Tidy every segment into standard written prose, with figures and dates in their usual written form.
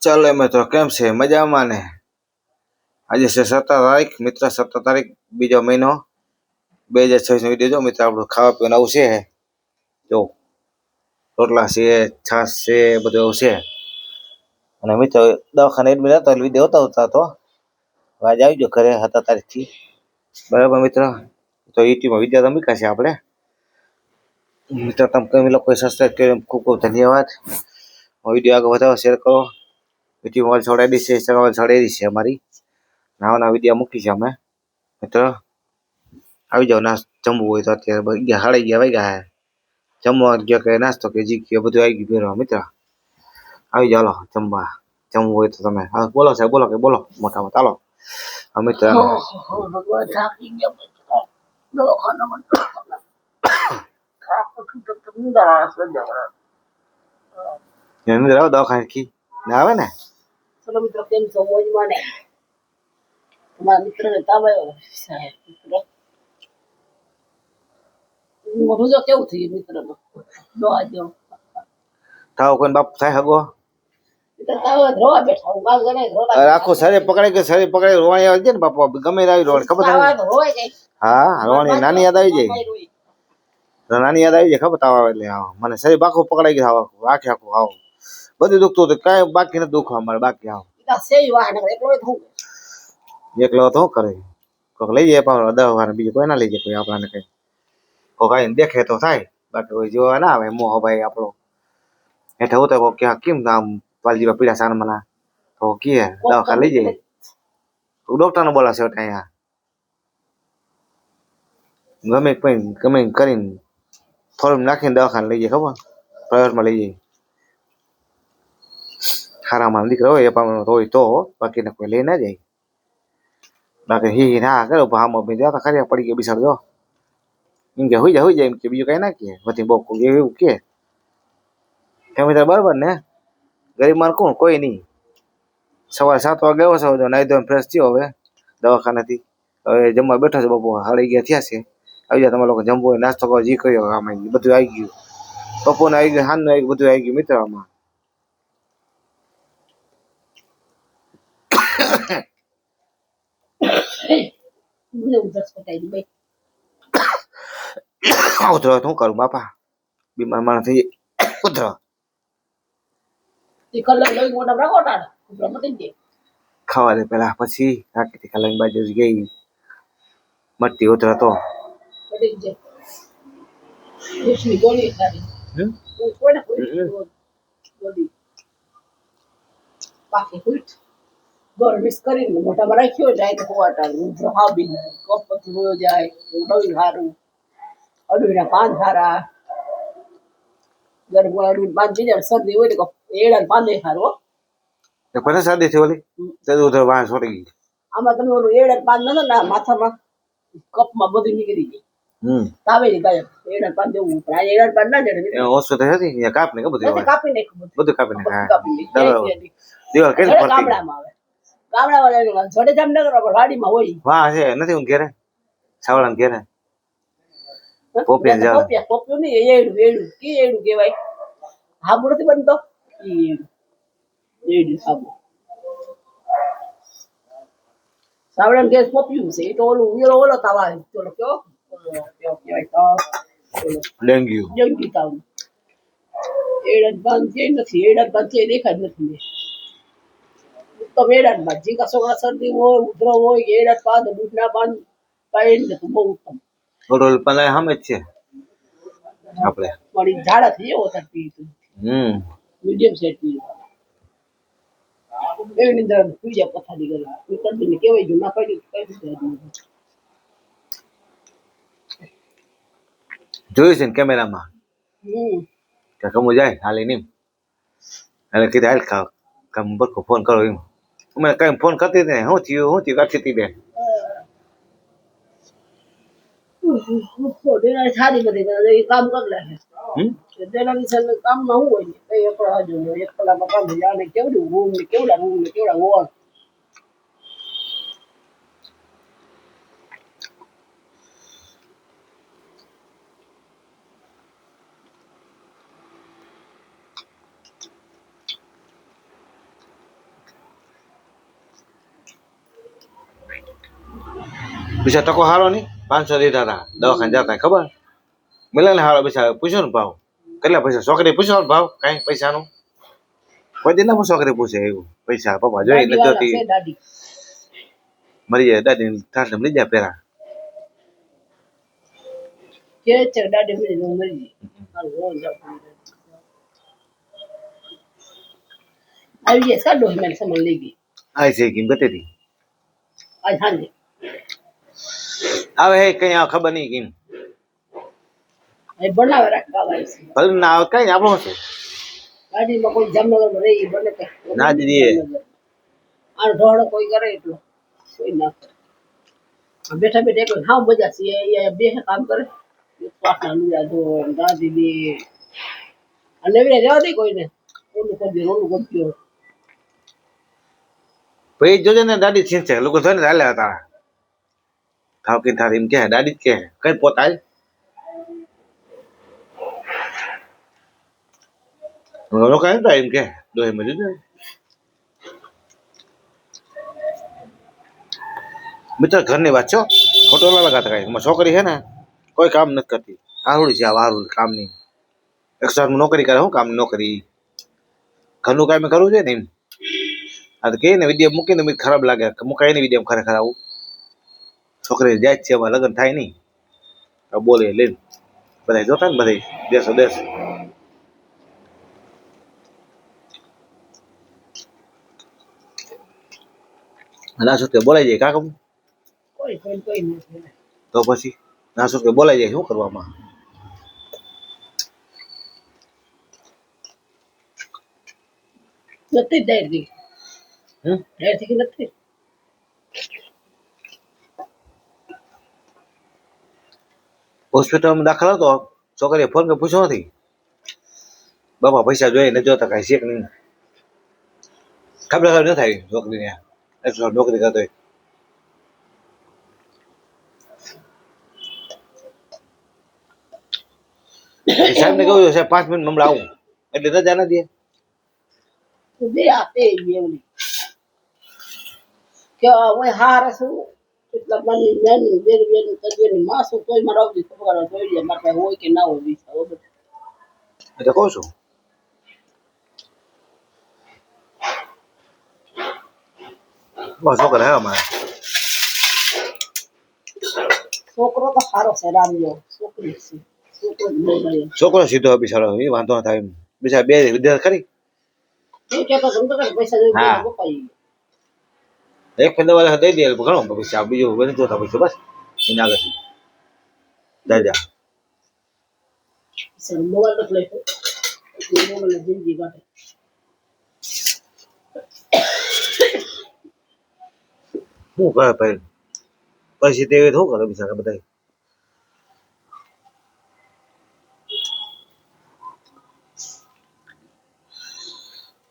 ચાલો મિત્રો કેમ છે મજામાં ને આજે છે 17 તારીખ મિત્ર 17 તારીખ બીજો મહિનો 2026 નો વિડીયો જો મિત્ર આપણું ખાવા પીવાનું આવું છે જો રોટલા છે છાશ છે બધું આવું છે અને મિત્ર દવાખાને એડમિટ હતો એટલે વિડીયો ઉતારતા હતો આજે આવી ગયો ઘરે 17 તારીખથી બરાબર મિત્ર તો યુટ્યુબમાં વિડીયો તો મૂક્યા છે આપણે મિત્ર તમે લોકોએ સબસ્ક્રાઈબ કર્યું ખૂબ ખૂબ ધન્યવાદ વિડીયો આગળ વધારો શેર કરો યુટ્યુબ વાળી છોડાઈ છે ઇન્સ્ટાગ્રામ વાળી છોડાઈ છે અમારી નવા વિડીયો મૂકી છે અમે મિત્ર આવી જાઓ જમવું હોય તો અત્યારે 11:30 વાગ્યા જમવા ગયો કે નાસ્તો કે જી ગયો બધું આવી ગયું પહેરવા મિત્ર આવી જાઓ જમવા જમવું હોય તો તમે હા બોલો સાહેબ બોલો કે બોલો મોટામાં ચાલો મિત્ર દવાખાને ના આવે ને ચલો મિત્રો કેમ છો મોજમાં ને તમારા મિત્રને તાવ આવ્યો સાહેબ મિત્ર મોઢું જો કેવું થયું મિત્રનું દોવા જો તાવ કોઈ બાપ થાય હગો મિત્ર તાવ રોવા બેઠા હું કાલ ગણે રોવા આખો શરીર પકડાઈ રોવાણી આવી જાય ને બાપા ગમે આવી રોવાણી ખબર તાવ આવે તો રોવાઈ જાય હા રોવાણી નાની યાદ આવી જાય નાની યાદ આવી જાય ખબર તાવ આવે એટલે મને શરીર આખું પકડાઈ ગયું આખે આખું આવું બધું દુખતું હતું કાંઈ બાકી નથી દુખવા અમારે બાકી આવું એકલો તો શું કરે કોઈક લઈ જાય પણ દવાખાને બીજું કોઈ ના લઈ જાય કોઈ આપણાને કઈ કોઈક આવીને દેખે તો થાય બાકી કોઈ જોવા ના આવે મોહ ભાઈ આપણો એટલે હું તો ક્યાં કેમ આમ પાલજીવા પીડા સાનમાના તો કે દવાખાને લઈ જાય ડોક્ટર ને બોલાશે અહીંયા ગમે કરીને થોડું નાખીને દવાખાને લઈ જાય ખબર પ્રાઇવેટમાં લઈ જાય ખારામાં દીકરા હોય એ પણ હોય તો બાકીને કોઈ લઈ ના જાય બાકી હી ના કરો આમાં બીજા તો ખરી પડી ગયો બિસાડ જો એમ કે હોઈ જાય એમ કે બીજું કઈ ના કે વધી બહુ એવું કે મિત્ર બરાબર ને ગરીબ માર કોણ કોઈ નહીં સવારે 7 વાગે આવ્યો છો નાઈ ધોઈને ફ્રેશ થયો હવે દવાખાનેથી હવે જમવા બેઠો છે બપો 11:30 થયા છે આવી જાય તમે લોકો જમવો હોય નાસ્તો કરો જી કર્યો આમાં બધું આવી ગયું બપોરનું આવી ગયું સાંજનું આવી ગયું બધું આવી ગયું મિત્ર આમાં ઉતરો શું કરું બાપા બીમાર માણસ થઈ ઉતરો ખાવા દે પેલા પછી આખી ખાલી બાજુ ગઈ મટી ઉતરો તો ગરમીસ કરીને મોટામાં રાખ્યો જાય તો હોવાટા હા બી કપ પછી હોયો જાય ડોઈ હારું અડુના પાન હારા ગરમ પાંચ બીજા શરદી હોય તો એડા પાંદે હારો પછી શાદી થઈ ઓલી તે ઉધર વાહ છોડી ગઈ આમાં તમે ઓલું એડા પાન નતો ને માથામાં કપમાં બધું નીકળી ગઈ તાવેલી ગાયબ એડા પાન દેવું આ એડા પાન ના જડે હોસ્પિટલ હતી ત્યાં કાપ ને બધું કાપી નાખ્યું બધું કાપી નાખ્યા કાપી દીવાલ કેટલી ફરતી ગામડામાં આવે ગામડામાં જોડે જામનગર ગાડીમાં હોય વાહ છે નથી હું ઘેરે સાવળામ ઘેરે પોપિયા જાવ પોપિયો ને એડું કે એડું કહેવાય હાબુ નથી બનતો એડું હાબુ સાવળામ ગેસ પોપિયું છે એ તો ઓલું ઓલો તાવા ઓલો કયો કહેવાય તો ડેન્ગ્યુ તાવ એડા બંધ કે નથી એડા બંધ કે દેખાય નથી તો એડા બંધ જીકા છોકરા શરદી હોય ઉધરો હોય એડા પાદ દૂધના પાન કઈ નથી બહુ ઉત્તમ રોલ પલાય હમે છે આપણે મારી ઝાડા થઈ એવો થતી મીડિયમ સેટ ની એની અંદર પૂજા પથારી કરે તરદીને કેવાય ગયું ના પાડી કઈ જોયું છે ને કેમેરામાં કે કમુ જાય હાલી નહીં એટલે કીધું હાલ ખાવ કમ બરકો ફોન કરો એમ અમે કઈ ફોન કરતી હતી શું થયું કરતી હતી બેન સારી બધી કામ કરી લે તેના કામમાં શું હોય ને એક હાજુ એક કલાકમાં કામ થઈ જાય કેવડું રૂમ ને કેવડા હોલ બીજા ટકો હારો નહીં 500 દીધા હતા દવાખાને જતા ખબર મિલે ને હારો પૈસા પૂછો ને ભાવ કેટલા પૈસા છોકરી પૂછો ભાવ કાંઈ પૈસાનું કોઈ દી ના છોકરી પૂછે એવું પૈસા પપ્પા જોઈ એટલે જોતી દાદી મરી જાય દાદી ઠાઠ મરી જાય પેલા કે છે દાદી મરી આવી ગયા સાડો મેં સામાન લઈ ગઈ આ છે કેમ ગતી હતી આજ હાંજે આવે હે કઈ આ ખબર નહીં કેમ એ બનાવે રાખવા આવે છે ભલે ના આવે કઈ આપણો છે ગાડીમાં કોઈ જામનગરમાં રહી બને કે ના દીદી આ ઢોળો કોઈ કરે એટલો કોઈ ના કરે બેઠા બેઠા એક હાવ મજા છે એ બે કામ કરે પાછા લુયા દો દાદી દે અને એવી રહેવા દે કોઈને ઓલું કરી દે ઓલું કરી દો પછી જોજે ને દાદી છીન છે લોકો જોઈને હાલે હતા થાવ કે થાર એમ કે દાદી જ કે કઈ પોતાય લોકો એમ કે દોહી મળી જાય મિત્ર ઘરની વાત છો ખોટો ના લગાતા કઈ છોકરી છે ને કોઈ કામ નથી કરતી હારુડી છે હારું કામ નહીં 100 નોકરી કરે શું કામ નોકરી ઘરનું કામ કરવું છે ને એમ આ તો કે ને વિડીયો મૂકીને મેં ખરાબ લાગે મુકાય ને વિડીયો ખરેખર આવું છોકરી જાય જ છે એમાં લગ્ન થાય નહીં બોલે લઈને બધા જોતા ને બધા દેશો દેશ નાસુ કે બોલાઈ જાય કાકા કોઈ કોઈ કોઈ નથી તો પછી નાસુ કે બોલાઈ જાય શું કરવામાં નથી ડાયરી ડાયરી કે નથી હોસ્પિટલમાં દાખલ હતો છોકરીએ ફોન કે પૂછ્યો નથી બાપા પૈસા જોઈએ ન જોતા કાંઈ શેક નહીં ખબર ન થાય છોકરીને એટલો નોકરી કરતો સાહેબ ને કહ્યું સાહેબ 5 મિનિટ હમણાં આવું એટલે રજા ના દે દે આપે એવી કે ઓય હાર શું એટલા બની બેની બેન બેન તજેની માસુ કોઈ માં રાવજી ખબર જોઈએ માટે હોય કે ના હોય વિચાર બરાબર એટલે કહું છું બસ છોકરા હે અમારે છોકરો તો સારો છે રામ્યો છોકરી છે છોકરો જ બહુ ગયો છોકરો સીધો બિચારો એ વાંધો ના થાય એમ બીજા બે વિદ્યાર્થી ખરી એ કે તો ધંધો કરે પૈસા જોઈએ હા. બપાઈ એક ફેર દવા દઈ દે ઘણો પૈસા બીજું બની જોતા પૈસા બસ એના આગળ દાદા સર મોબાઈલ તો લઈ મોબાઈલ જિંદગી કાઢે શું કરે ભાઈ પછી તે શું કરે બિચારા બધા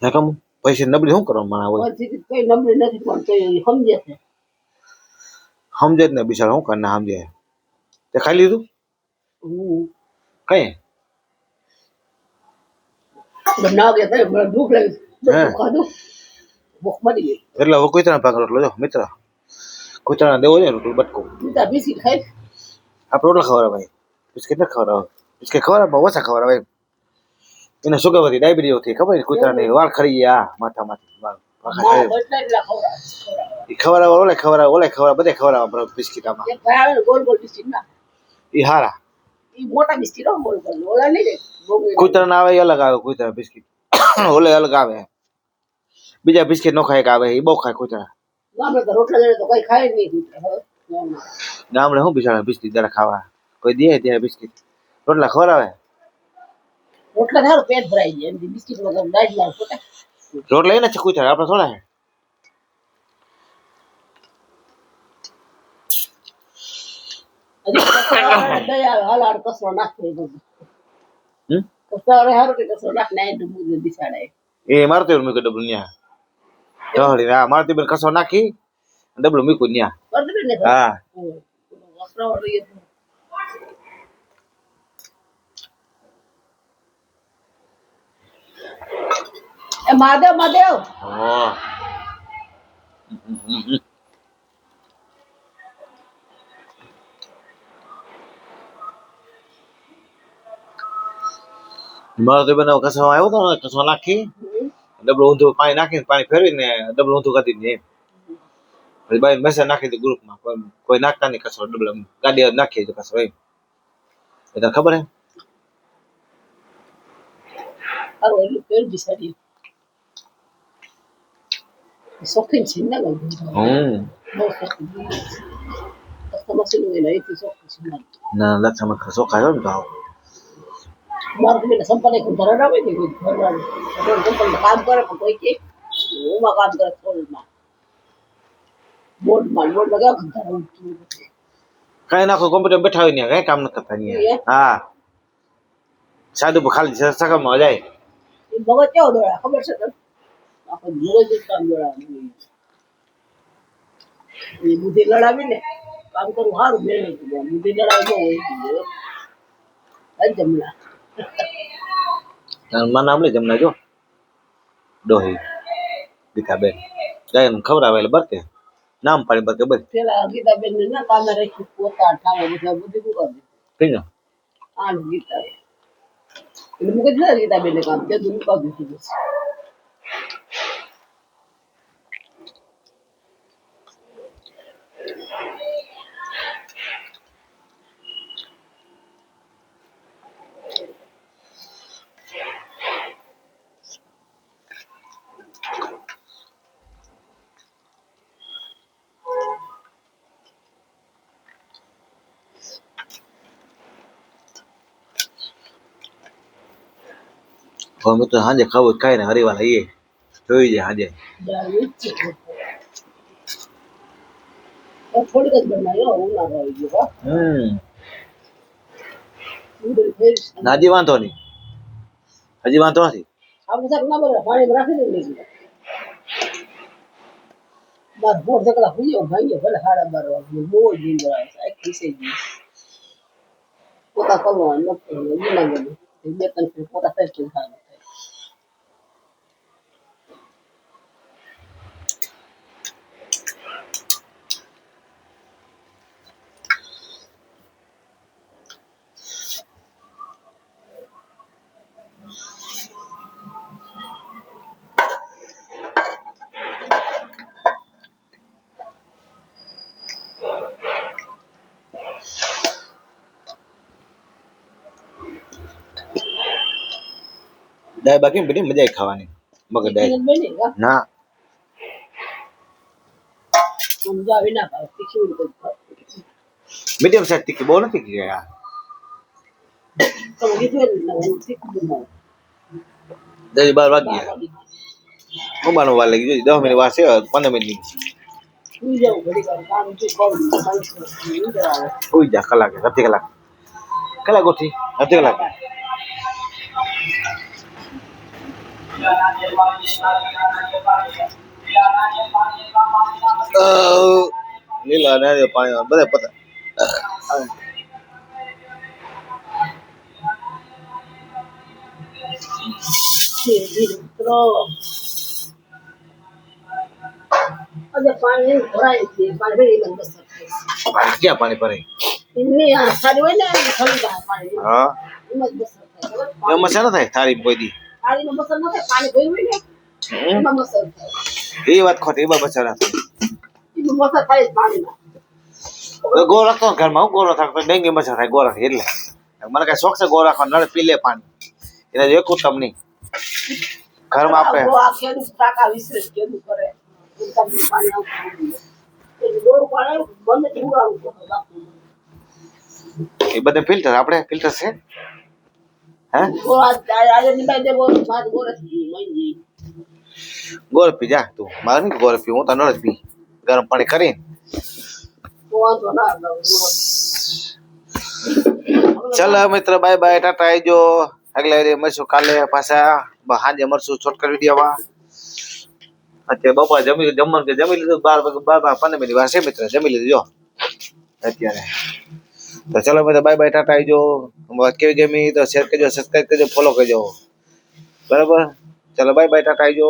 નકમ પૈસા નબળી શું કરવા માણા હોય પછી કઈ નબળી નથી પણ તો એ સમજે છે સમજે જ ને બિચારા શું કરે ના સમજે તે ખાઈ લીધું કઈ ના ગયા થાય મને ભૂખ લાગી હે. ખાધું ભૂખ મરી ગઈ એટલે હવે કુતરા ભાગ રોટલો જો મિત્ર કુતરા દેવો છે રોટલો બટકો મીઠા બિસ્કિટ ખાઈ આપણે રોટલા ખવડાવે ભાઈ બિસ્કિટ ન ખવડાવે બિસ્કિટ ખવડાવે ઓછા ખવડાવે એને સુગર વધી ડાયાબિટીસ થઈ ખબર કુતરાને વાળ ખરી ગયા માથામાંથી વાળ એટલા ખવડાવે એ ખવડાવે ઓલે બધે ખવડાવે બિસ્કિટ આમાં એક ભાઈ આવે ને ગોલ ગોલ બિસ્કિટ ના એ હારા એ મોટા બિસ્કિટ હો ગોલ ગોલ ઓલા નહીં રે ગોગળી કુતરાના આવે એ અલગ આવે કુતરા બિસ્કિટ ઓલે અલગ આવે બીજા બિસ્કિટ નો ખાય કે આવે એ બહુ ખાય કુતરા ગામડે તો રોટલા જડે તો કઈ ખાય જ નહીં ગામડે શું બિચારા બિસ્કિટ જરા ખાવા કોઈ દે ત્યારે બિસ્કિટ રોટલા ખવડાવે રોટલા સારું પેટ ભરાઈ જાય એમ બિસ્કિટ વગર ડાયટ લાવ પોતે રોટલા એને છે કુતરા આપણે થોડા હે દયા હાલ હાલ કસરો નાખે બધું હમ કસરો હારું કે કસરો નાખ ને ડૂબું બિસાડાય એ મારતો એવું મૂક્યું ડબલું ન્યા ચહડી હા મારતી બેન કસો નાખી ડબલું મૂક્યું ન્યા બરાબર ને હા કસરો વાળી એ મહાદેવ મહાદેવ ઓહ મારો તો બનાવ કસો આવ્યો તો ને કસો નાખી ડબલું ઊંધું પાણી નાખીને પાણી ફેરવીને ડબલું ઊંધું કરી દીધી એમ પછી બાઈ મેસેજ નાખી દીધું ગ્રુપમાં કોઈ નાખતા નહીં કસો ડબલ ગાડી નાખી દીધું કસો એમ એ તને ખબર હે અરે એટલું પેરજી સારી શોખીન છે ને બહુ શોખીન કસ્ટમર છે ને એથી શોખીન છે ના લક્ષમાં કસો ખાયો ને તો મારું બેને સંપલે ઘર આવે ને કોઈ ઘર આવે સંપલે કામ કરે પણ કોઈ કે ઓમાં કામ કરે થોડુંમાં બોર્ડમાં કેવા ઘર આવે કઈ નાખો કોમ્પ્યુટર બેઠા હોય ને કઈ કામ ન કરતા નહીં હા સાદું ખાલી સકામાં જાય એ ભગત કેવો દોડા ખબર છે તને આપણે રોજ કામ દોડા એ બુદ્ધિ લડાવી ને કામ કરવું સારું મેળ નહીં બુદ્ધિ લડાવી ન હોય જમલા મને આમલે જમના જો ડોહી દીકાબેન ગાય ખવડાવે એટલે બરકે નામ પાડી બરકે બસ પેલા ગીતાબેન ને ના કામે રાખી પોતા ઠાવા બધા બુદ્ધિ મૂકી કઈ આ ગીતા એટલે મૂકી દીધા ગીતાબેન ને કામ તે મૂકી દીધું બસ હવે તો સાંજે ખાવું ખાઈ ને હરિવાલ આવીએ જોઈ જાય સાંજે થોડીક જ બનાવ્યો ઉનાળો આવી ગયો હજી વાંધો નહીં હજી વાંધો નથી આ બધા ના બગડે પાણી રાખી દે બાર બોર જકડા હુયો ભાઈ ભલે 12:30 વાગે બહુ જ નીંદર આવે છે આખી સે જી પોતા કરવાનું નથી લાગે બે ત્રણ પોતા ફેર કે ખાવાનું દાય બાકી બધી મજા આવી ખાવાની મગર દાય ના સમજા વિના પાવ તીખી મીડિયમ સાઈઝ તીખી બહુ નથી તીખી યાર તો કીધું ને તીખું બનાવ 12 વાગ્યા કોબાનો વાર લાગી જોઈ 10 મિનિટ વાર છે 15 મિનિટ સુઈ જાવ ઘડી કામ છે કોલ સુઈ જા કલાક અડધી કલાક કલાક ઉઠી અડધી કલાક લીલા નારિયેળ પાણી બધા પતા અજે પાણી ભરાય છે પાણી બંધ થાય ક્યાં પાણી ભરાય ઇન્ની આ સારી હોય ને ખલી જાય પાણી હા એમાં બસર થાય એમાં છે ને થાય થાળી કોઈ દી થાળીમાં બસર ન થાય પાણી ભર્યું હોય ને એમાં બસર થાય એ વાત ખોટી એમાં બચાવ ના થાય એમાં બસર થાય જ પાણીમાં ગોળ રાખતો ઘરમાં હું ગોળ રાખતો ડેંગી મચ્છર થાય ગોળ રાખે એટલે મને કઈ શોખ છે ગોળ રાખવાનો નળ પી લે પાણી એને એક ઉત્તમ નહીં ઘરમાં આપણે આ ખેડૂત ટાકા વિશે કેવું કરે પાણી આવતું એ ડોર પાણી બંધ ઉગાડવું એ બધે ફિલ્ટર આપણે ફિલ્ટર છે હે આજે નિભાઈ દેવો માર ગોરસ મઈ ગોળ પી જા તું મારે નહીં ગોળ પી હું તો નળ જ પી ગરમ પાણી કરી તો ના ચાલો મિત્ર બાય બાય ટાટા આવજો આગલા મળશું કાલે પાછા સાંજે મળશું છોટકર વિડીયોમાં અત્યારે બપોર જમવાનું કે જમી લીધું 12 મિનિટ વાર છે મિત્ર જમી લીધું જો અત્યારે તો ચલો મિત્ર બાય બાય ટાટા આવજો કેવી ગમી તો શેર કરજો સબસ્ક્રાઇબ કરજો ફોલો કરજો બરાબર ચલો બાય બાય ટાટા આવજો